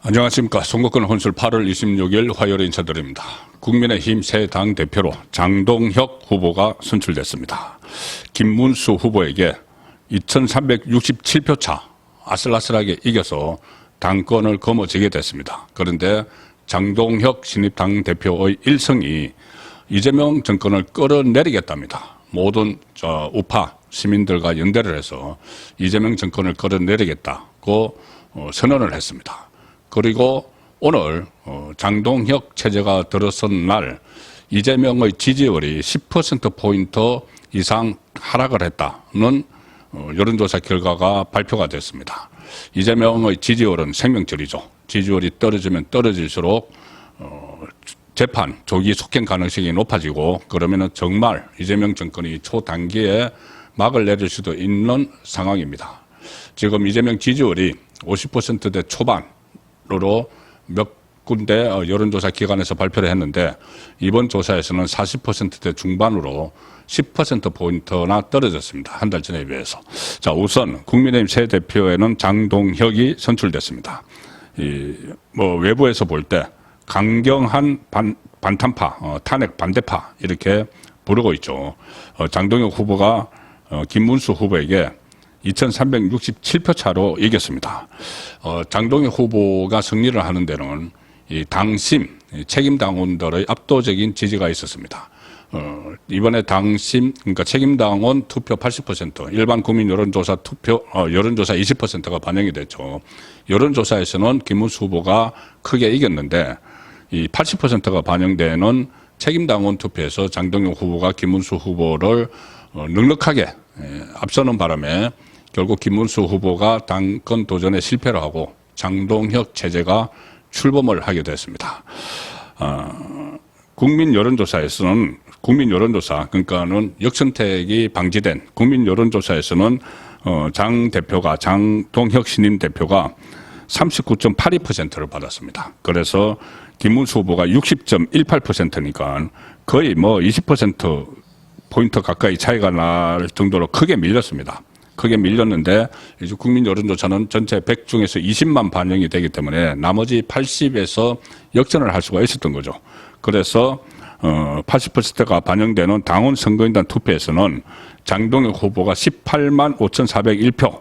안녕하십니까. 선거권 혼술 8월 26일 화요일에 인사드립니다. 국민의힘 새 당대표로 장동혁 후보가 선출됐습니다. 김문수 후보에게 2367표 차 아슬아슬하게 이겨서 당권을 거머쥐게 됐습니다. 그런데 장동혁 신입 당대표의 일성이 이재명 정권을 끌어내리겠답니다. 모든 우파 시민들과 연대를 해서 이재명 정권을 끌어내리겠다고 선언을 했습니다. 그리고 오늘 장동혁 체제가 들어선 날 이재명의 지지율이 10%포인트 이상 하락을 했다는 여론조사 결과가 발표가 됐습니다. 이재명의 지지율은 생명줄이죠. 지지율이 떨어지면 떨어질수록 재판, 조기 속행 가능성이 높아지고 그러면은 정말 이재명 정권이 초단기에 막을 내릴 수도 있는 상황입니다. 지금 이재명 지지율이 50%대 초반으로 몇 군데 여론조사 기관에서 발표를 했는데 이번 조사에서는 40%대 중반으로 10%포인트나 떨어졌습니다. 한 달 전에 비해서. 자, 우선 국민의힘 새 대표에는 장동혁이 선출됐습니다. 외부에서 볼 때 강경한 반탄파, 탄핵 반대파 이렇게 부르고 있죠. 장동혁 후보가 김문수 후보에게 2367표 차로 이겼습니다. 장동혁 후보가 승리를 하는 데는 이 당심, 책임당원들의 압도적인 지지가 있었습니다. 이번에 당심, 그러니까 책임당원 투표 80%, 일반 국민 여론조사 여론조사 20%가 반영이 됐죠. 여론조사에서는 김문수 후보가 크게 이겼는데 이 80%가 반영되는 책임당원 투표에서 장동혁 후보가 김문수 후보를 넉넉하게 앞서는 바람에 결국 김문수 후보가 당권 도전에 실패를 하고 장동혁 체제가 출범을 하게 됐습니다. 국민 여론조사에서는 그러니까는 역선택이 방지된 국민 여론조사에서는 장 대표가 장동혁 신임 대표가 39.82%를 받았습니다. 그래서 김문수 후보가 60.18%니까 거의 20% 포인트 가까이 차이가 날 정도로 크게 밀렸습니다. 크게 밀렸는데 이제 국민 여론조사는 전체 100 중에서 20만 반영이 되기 때문에 나머지 80에서 역전을 할 수가 있었던 거죠. 그래서 80%가 반영되는 당원 선거인단 투표에서는 장동혁 후보가 18만 5,401표,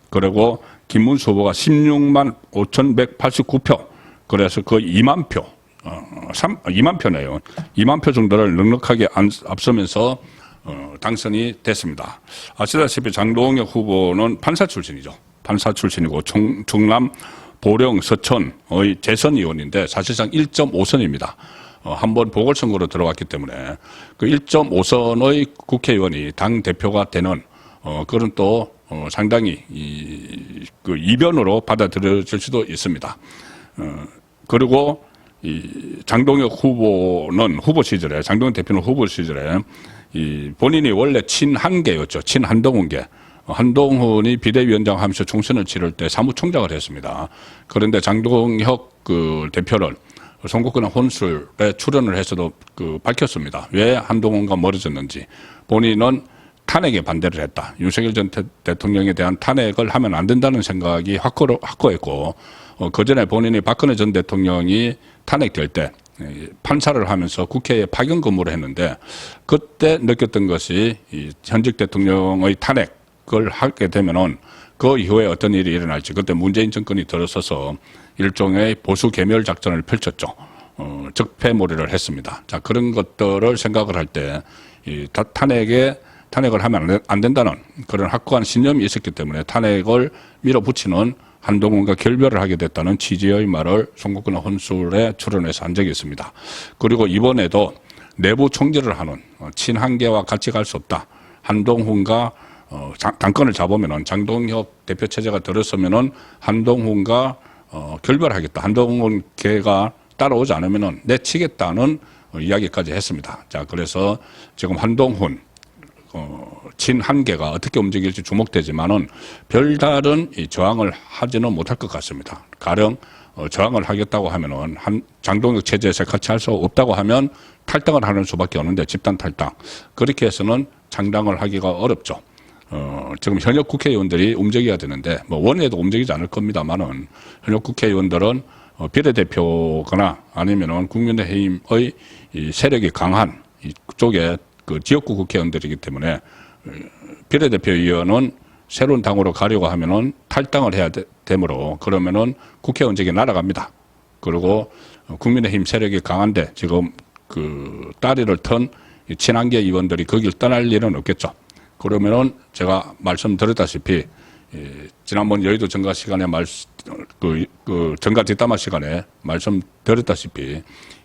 그리고 김문수 후보가 16만 5,189표, 그래서 거의 2만 표, 2만 표네요. 2만 표 정도를 넉넉하게 앞서면서 당선이 됐습니다. 아시다시피 장동혁 후보는 판사 출신이죠. 판사 출신이고 충남 보령 서천의 재선의원인데 사실상 1.5선입니다. 한번 보궐선거로 들어왔기 때문에 그 1.5선의 국회의원이 당대표가 되는 그런 또 상당히 그 이변으로 받아들여질 수도 있습니다. 그리고 이 장동혁 후보는 장동혁 대표는 후보 시절에 본인이 원래 친한계였죠. 친한동훈계. 한동훈이 비대위원장 하면서 총선을 치를 때 사무총장을 했습니다. 그런데 장동혁 대표는 선거권 혼술에 출연을 해서도 밝혔습니다. 왜 한동훈과 멀어졌는지. 본인은 탄핵에 반대를 했다. 윤석열 전 대통령에 대한 탄핵을 하면 안 된다는 생각이 확고했고, 그전에 본인이 박근혜 전 대통령이 탄핵될 때 판사를 하면서 국회에 파견 근무를 했는데 그때 느꼈던 것이 이 현직 대통령의 탄핵을 하게 되면은 그 이후에 어떤 일이 일어날지, 그때 문재인 정권이 들어서서 일종의 보수 괴멸 작전을 펼쳤죠. 적폐몰이를 했습니다. 자, 그런 것들을 생각을 할 때 이 탄핵을 하면 안 된다는 그런 확고한 신념이 있었기 때문에 탄핵을 밀어붙이는 한동훈과 결별을 하게 됐다는 취지의 말을 선거권 혼술에 출연해서 한 적이 있습니다. 그리고 이번에도 내부 총질을 하는 친한계와 같이 갈 수 없다. 한동훈과 당권을 잡으면은 장동혁 대표 체제가 들어서면은 한동훈과 결별하겠다. 한동훈계가 따라오지 않으면은 내치겠다는 이야기까지 했습니다. 자, 그래서 지금 한동훈 친한계가 어떻게 움직일지 주목되지만은 별다른 저항을 하지는 못할 것 같습니다. 가령 저항을 하겠다고 하면은 장동혁 체제에서 같이 할 수 없다고 하면 탈당을 하는 수밖에 없는데 집단 탈당. 그렇게 해서는 창당을 하기가 어렵죠. 지금 현역 국회의원들이 움직여야 되는데, 원내도 움직이지 않을 겁니다만은, 현역 국회의원들은 비례대표거나 아니면은 국민의힘의 이 세력이 강한 이쪽에 그 지역구 국회의원들이기 때문에 비례대표 의원은 새로운 당으로 가려고 하면은 탈당을 해야 되므로 그러면은 국회의원직이 날아갑니다. 그리고 국민의힘 세력이 강한데 지금 그 다리를 턴 친한계 의원들이 거길 떠날 일은 없겠죠. 그러면은 제가 말씀드렸다시피 지난번 여의도 정가 시간에 정가 뒷담화 시간에 말씀드렸다시피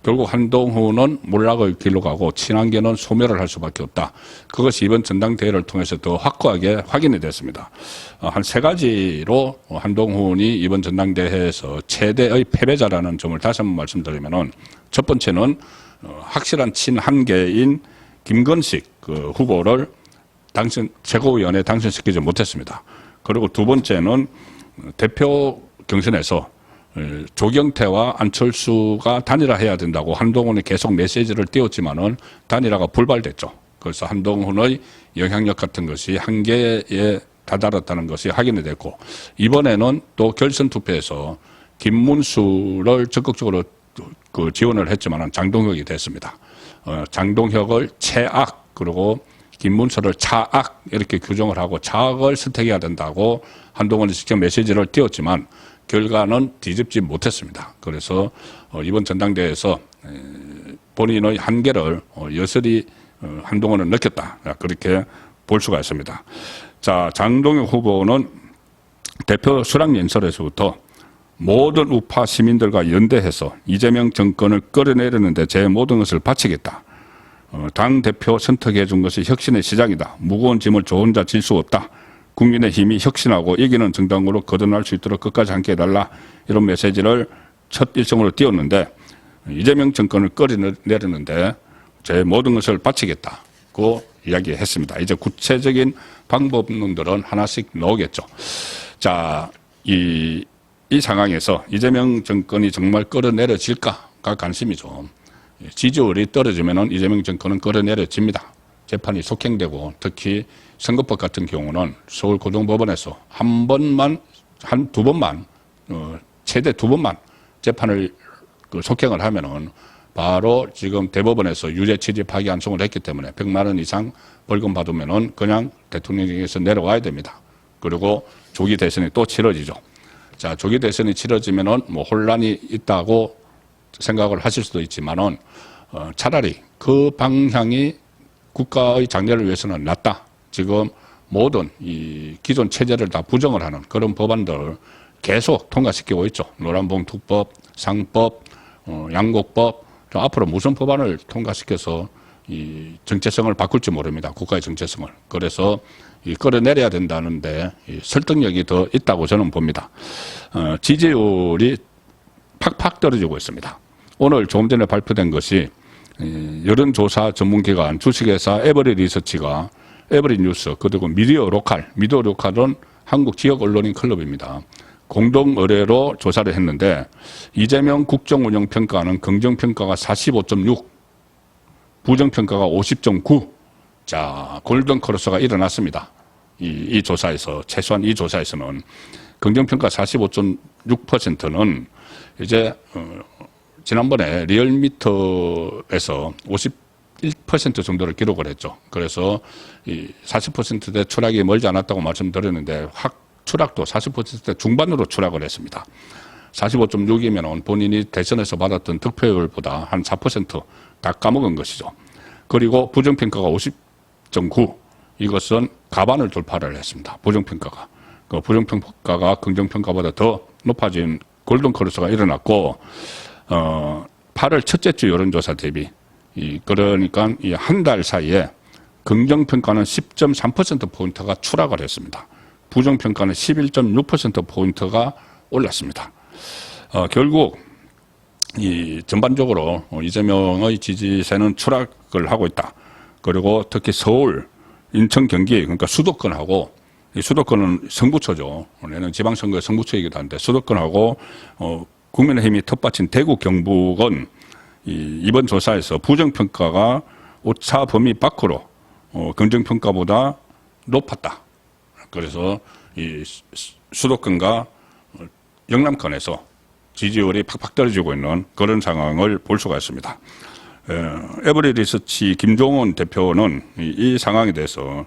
결국 한동훈은 몰락의 길로 가고 친한계는 소멸을 할 수밖에 없다. 그것이 이번 전당대회를 통해서 더 확고하게 확인이 됐습니다. 한 세 가지로 한동훈이 이번 전당대회에서 최대의 패배자라는 점을 다시 한번 말씀드리면은 첫 번째는 확실한 친한계인 김건식 그 후보를 최고위원에 당선시키지 못했습니다. 그리고 두 번째는 대표 경선에서 조경태와 안철수가 단일화해야 된다고 한동훈이 계속 메시지를 띄웠지만은 단일화가 불발됐죠. 그래서 한동훈의 영향력 같은 것이 한계에 다다랐다는 것이 확인이 됐고 이번에는 또 결선 투표에서 김문수를 적극적으로 그 지원을 했지만은 장동혁이 됐습니다. 장동혁을 최악 그리고 김문수를 차악 이렇게 규정을 하고 차악을 선택해야 된다고 한동훈이 직접 메시지를 띄웠지만 결과는 뒤집지 못했습니다. 그래서 이번 전당대회에서 본인의 한계를 여설히 한동훈은 느꼈다. 그렇게 볼 수가 있습니다. 자, 장동혁 후보는 대표 수락연설에서부터 모든 우파 시민들과 연대해서 이재명 정권을 끌어내리는데 제 모든 것을 바치겠다. 당대표 선택해 준 것이 혁신의 시작이다. 무거운 짐을 저 혼자 질 수 없다. 국민의힘이 혁신하고 이기는 정당으로 거듭날 수 있도록 끝까지 함께 해달라. 이런 메시지를 첫 일성으로 띄웠는데 이재명 정권을 끌어내리는데 제 모든 것을 바치겠다고 이야기했습니다. 이제 구체적인 방법론들은 하나씩 나오겠죠. 자, 이 상황에서 이재명 정권이 정말 끌어내려질까가 관심이죠. 지지율이 떨어지면은 이재명 정권은 끌어내려집니다. 재판이 속행되고 특히 선거법 같은 경우는 서울고등법원에서 두 번만 최대 두 번만 재판을 속행을 하면은 바로 지금 대법원에서 유죄 취지 파기환송을 했기 때문에 100만 원 이상 벌금 받으면은 그냥 대통령직에서 내려와야 됩니다. 그리고 조기 대선이 또 치러지죠. 자, 조기 대선이 치러지면은 뭐 혼란이 있다고 생각을 하실 수도 있지만은 차라리 그 방향이 국가의 장래를 위해서는 낫다. 지금 모든 이 기존 체제를 다 부정을 하는 그런 법안들을 계속 통과시키고 있죠. 노란봉투법, 상법, 양곡법, 앞으로 무슨 법안을 통과시켜서 이 정체성을 바꿀지 모릅니다. 국가의 정체성을. 그래서 끌어내려야 된다는데 설득력이 더 있다고 저는 봅니다. 지지율이 팍팍 떨어지고 있습니다. 오늘 조금 전에 발표된 것이 여론조사 전문기관 주식회사 에버리 리서치가 에버리 뉴스 그리고 미디어 로컬은 한국 지역 언론인 클럽입니다. 공동 의뢰로 조사를 했는데 이재명 국정운영평가는 긍정평가가 45.6 부정평가가 50.9 자, 골든크로스가 일어났습니다. 이 조사에서 최소한 이 조사에서는 긍정평가 45.6%는 이제 지난번에 리얼미터에서 51% 정도를 기록을 했죠. 그래서 이 40%대 추락이 멀지 않았다고 말씀드렸는데 추락도 40% 중반으로 추락을 했습니다. 45.6이면 본인이 대선에서 받았던 득표율보다 한 4% 까먹은 것이죠. 그리고 부정평가가 50.9 이것은 가반을 돌파를 했습니다. 부정평가가. 그 부정평가가 긍정평가보다 더 높아진 골든크로스가 일어났고 8월 첫째 주 여론조사 대비 그러니까 이 한 달 사이에 긍정평가는 10.3%포인트가 추락을 했습니다. 부정평가는 11.6%포인트가 올랐습니다. 결국 이 전반적으로 이재명의 지지세는 추락을 하고 있다. 그리고 특히 서울, 인천, 경기 그러니까 수도권하고 이 수도권은 성부초죠. 내년 지방선거의 성부초이기도 한데 수도권하고 국민의힘이 텃밭인 대구, 경북은 이번 조사에서 부정평가가 오차 범위 밖으로 긍정평가보다 높았다. 그래서 이 수도권과 영남권에서 지지율이 팍팍 떨어지고 있는 그런 상황을 볼 수가 있습니다. 에브리리서치 김종원 대표는 이 상황에 대해서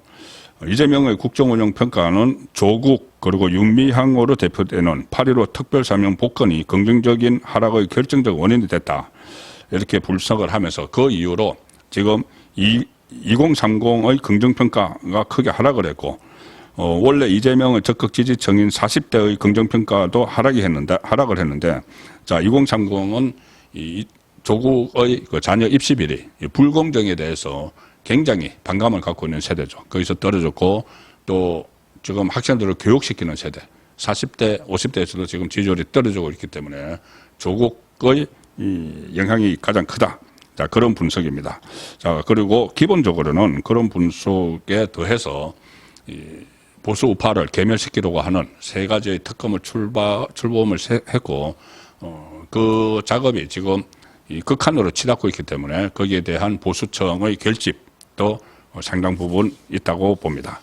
이재명의 국정운영 평가는 조국 그리고 윤미향으로 대표되는 8.15 특별사면 복권이 긍정적인 하락의 결정적 원인이 됐다. 이렇게 분석을 하면서 그 이후로 지금 2030의 긍정평가가 크게 하락을 했고 원래 이재명의 적극 지지층인 40대의 긍정평가도 하락을 했는데 자 2030은 이 조국의 그 자녀 입시 비리 불공정에 대해서 굉장히 반감을 갖고 있는 세대죠. 거기서 떨어졌고 또 지금 학생들을 교육시키는 세대 40대 50대에서도 지금 지지율이 떨어지고 있기 때문에 조국의 이 영향이 가장 크다. 자 그런 분석입니다. 자 그리고 기본적으로는 그런 분석에 더해서 이 보수 우파를 괴멸시키려고 하는 세 가지의 특검을 출범을 했고 그 작업이 지금 이 극한으로 치닫고 있기 때문에 거기에 대한 보수층의 결집도 상당 부분 있다고 봅니다.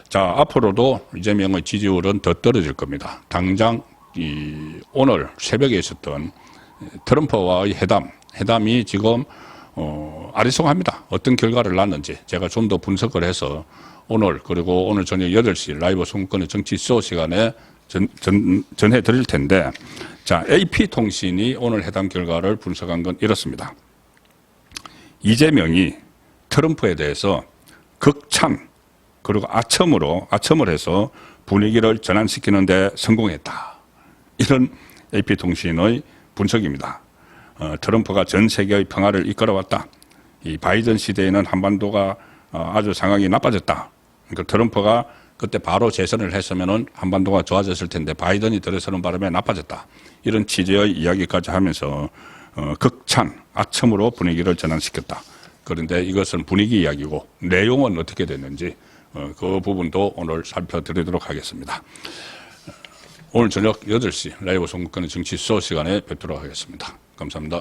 자 앞으로도 이재명의 지지율은 더 떨어질 겁니다. 당장 오늘 새벽에 있었던 트럼프와의 회담이 지금 아리송합니다. 어떤 결과를 낳는지 제가 좀 더 분석을 해서 오늘 그리고 오늘 저녁 8시 라이브 송권의 정치 쇼 시간에 전해드릴 텐데 자 AP통신이 오늘 회담 결과를 분석한 건 이렇습니다. 이재명이 트럼프에 대해서 극찬 그리고 아첨을 해서 분위기를 전환시키는 데 성공했다. 이런 AP통신의 분석입니다. 트럼프가 전 세계의 평화를 이끌어왔다. 이 바이든 시대에는 한반도가 아주 상황이 나빠졌다. 그러니까 트럼프가 그때 바로 재선을 했으면은 한반도가 좋아졌을 텐데 바이든이 들어서는 바람에 나빠졌다. 이런 취지의 이야기까지 하면서 극찬, 아첨으로 분위기를 전환시켰다. 그런데 이것은 분위기 이야기고 내용은 어떻게 됐는지 그 부분도 오늘 살펴드리도록 하겠습니다. 오늘 저녁 8시 라이브 송국권의 정치 쇼 시간에 뵙도록 하겠습니다. 감사합니다.